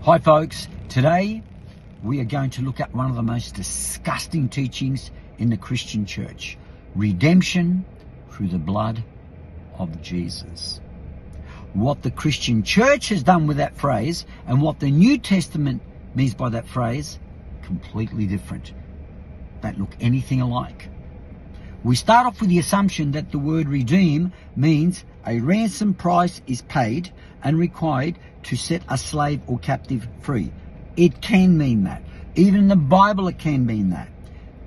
Hi folks, today we are going to look at one of the most disgusting teachings in the Christian church. Redemption through the blood of Jesus. What the Christian church has done with that phrase and what the New Testament means by that phrase, completely different. Don't look anything alike. We start off with the assumption that the word redeem means a ransom price is paid and required to set a slave or captive free. It can mean that. Even in the Bible it can mean that.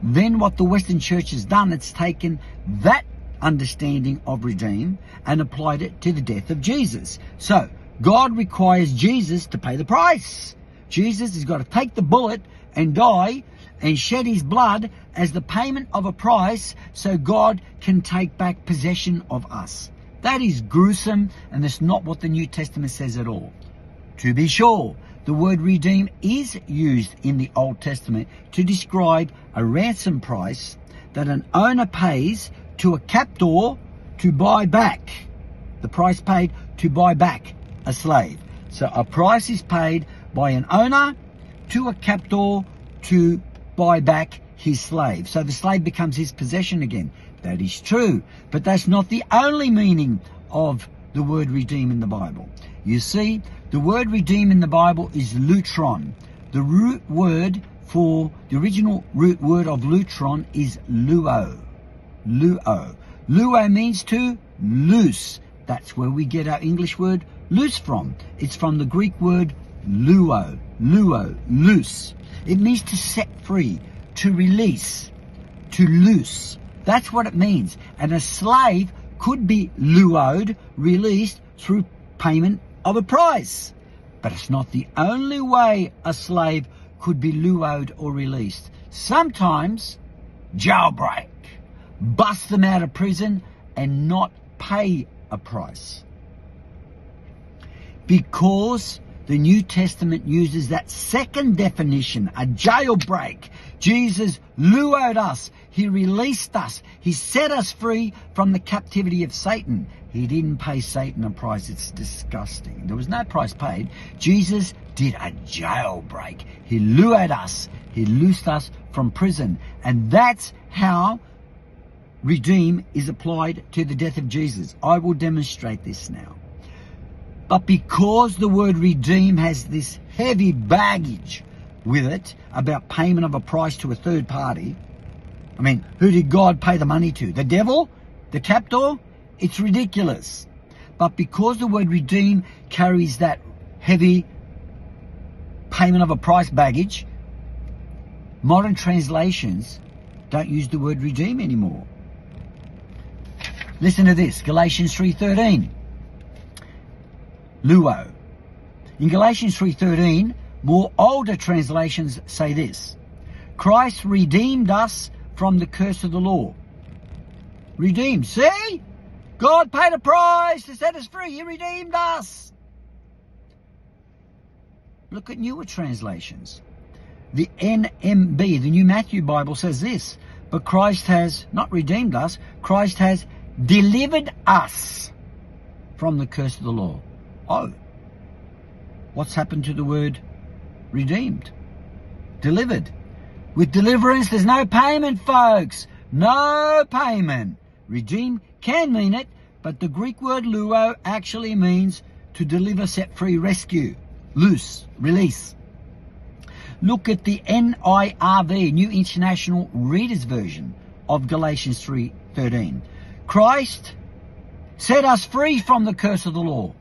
Then what the Western church has done, it's taken that understanding of redeem and applied it to the death of Jesus. So God requires Jesus to pay the price. Jesus has got to take the bullet and die and shed his blood as the payment of a price so God can take back possession of us. That is gruesome, and that's not what the New Testament says at all. To be sure, the word redeem is used in the Old Testament to describe a ransom price that an owner pays to a captor to buy back. The price paid to buy back a slave. So a price is paid by an owner to a captor to buy back his slave. So the slave becomes his possession again. That is true, but that's not the only meaning of the word redeem in the Bible. You see, the word redeem in the Bible is lutron. The original root word of lutron is luo. Luo. Luo means to loose. That's where we get our English word loose from. It's from the Greek word luo. Luo, loose. It means to set free, to release, to loose. That's what it means. And a slave could be luoed, released through payment of a price. But it's not the only way a slave could be luoed or released. Sometimes jailbreak, bust them out of prison and not pay a price. Because the New Testament uses that second definition, a jailbreak. Jesus lured us. He released us. He set us free from the captivity of Satan. He didn't pay Satan a price. It's disgusting. There was no price paid. Jesus did a jailbreak. He lured us. He loosed us from prison. And that's how redeem is applied to the death of Jesus. I will demonstrate this now. But because the word redeem has this heavy baggage with it about payment of a price to a third party, I mean, who did God pay the money to? The devil? The captor? It's ridiculous. But because the word redeem carries that heavy payment of a price baggage, modern translations don't use the word redeem anymore. Listen to this, Galatians 3:13. Luo. In Galatians 3:13, more older translations say this: Christ redeemed us from the curse of the law. Redeemed. See? God paid a price to set us free. He redeemed us. Look at newer translations. The NMB, the New Matthew Bible, says this: but Christ has not redeemed us, Christ has delivered us from the curse of the law. Oh, what's happened to the word redeemed? Delivered. With deliverance, there's no payment, folks. No payment. Redeem can mean it, but the Greek word luo actually means to deliver, set free, rescue, loose, release. Look at the NIRV, New International Reader's Version of Galatians 3:13. Christ set us free from the curse of the law.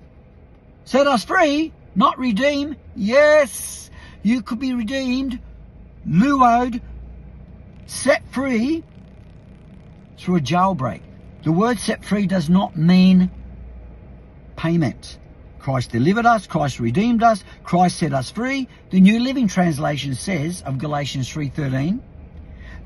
Set us free, not redeem. Yes, you could be redeemed, luoed, set free through a jailbreak. The word set free does not mean payment. Christ delivered us, Christ redeemed us, Christ set us free. The New Living Translation says of Galatians 3:13,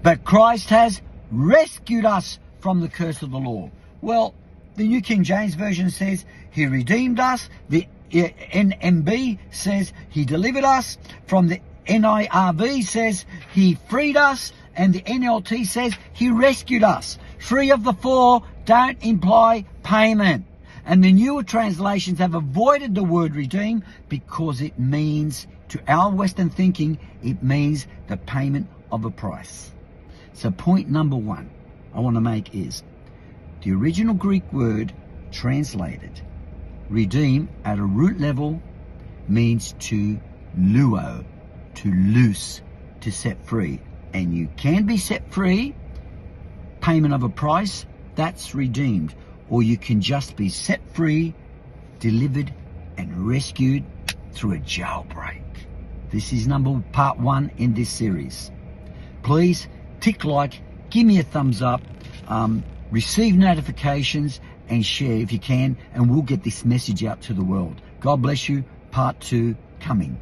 but Christ has rescued us from the curse of the law. Well, the New King James Version says he redeemed us. The NMB says he delivered us. From the NIRV says he freed us. And the NLT says he rescued us. Three of the four don't imply payment. And the newer translations have avoided the word redeem because it means, to our Western thinking, it means the payment of a price. So point number one I want to make is the original Greek word translated redeem at a root level means to luo, to loose, to set free. And you can be set free, payment of a price, that's redeemed. Or you can just be set free, delivered, and rescued through a jailbreak. This is part one in this series. Please tick like, give me a thumbs up, receive notifications, and share if you can, and we'll get this message out to the world. God bless you. Part two coming.